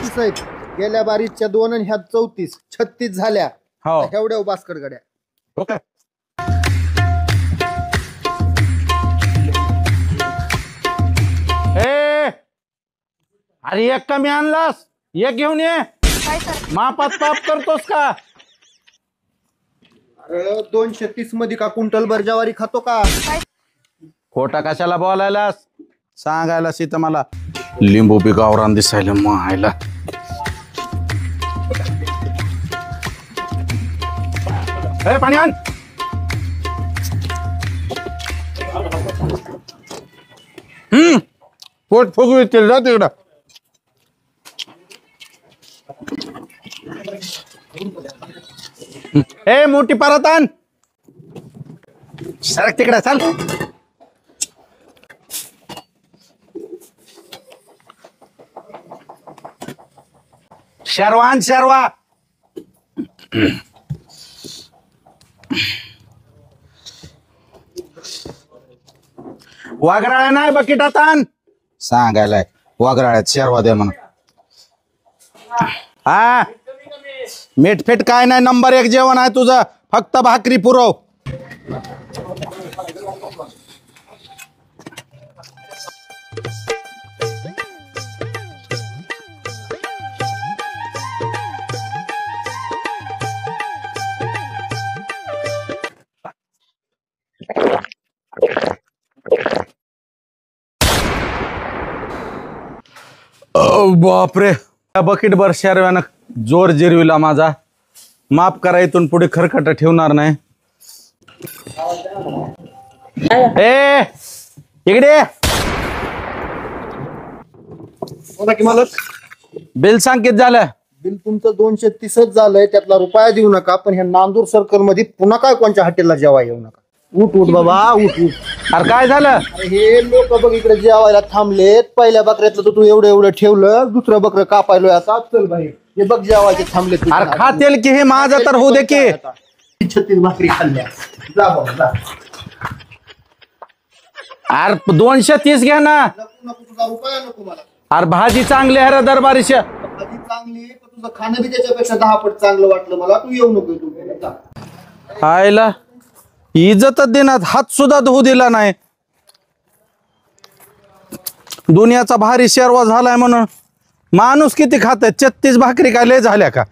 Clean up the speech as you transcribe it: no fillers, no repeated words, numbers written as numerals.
36 आहेत. गेल्या बारीच्या 2 आणि ह्यात 34, 36 झाल्या. हो एवढ्या बास्कट गड्या. ओके. अरे एक कमी आणलास, एक घेऊन ये. मापात पाप करतोस का? अरे 230 मध्ये का क्विंटल भर ज्वारी खातो का? खोटा कशाला बोलायलास? सांगायला सीता मला लिंबू बी गावरान दिसायला मायला. पाणी आण. पोट फुगू येतील जा तिकडं. ए मोठी परत आण. सरक तिकडे चाल. शर्वान शर्वा. वाघराळ्या नाही बकेटात आण. सांगायलाय वाघराळ्यात शर्वा द्या म्हणून. हा मीठ फेट काय नाही, नंबर 1 जेवण आहे तुझं. फक्त भाकरी पुरव. बापरे, बकेट भर शर्व्यानं जोर जिरविला माझा. माफ करा, इथून पुढे खरकट ठेवणार नाही. ए इकडे बिल सांग किती झालं? बिल तुमचं 230च झालंय. त्यातला रुपया देऊ नका. पण ह्या नांदूर सर्कल मध्ये पुन्हा काय कोणत्या हॉटेलला जेवाय येऊ नका. उठ उठ बाबा उठ उठ. अरे काय झालं? अरे हे लोक बघ इकडे जेवायला थांबलेत. पहिल्या बकऱ्यातलं तर तू एवढं एवढं ठेवलं. दुसरं बकरं कापायलोय आता. चल भाई हे बघ जेवायचे थांबलेत. अरे खातेल की हे माझं तर होऊ दे की. 36 भाकरी खाल्ल्या. जा बाबा जा. अरे 230 घ्या ना. नको नको तुझा रुपया नको मला. अरे भाजी चांगली आहे रे दरबारीशी. भाजी चांगली पण तुझं खाणं बी त्याच्यापेक्षा 10 पट चांगलं वाटलं मला. तू येऊ नको तू. आयला इज्जतच देण्यात हात सुद्धा धुवू दिला नाही. दुनियाचा भारी शेरवा झालाय म्हणून माणूस किती खात. 36 भाकरी काय लय झाल्या का?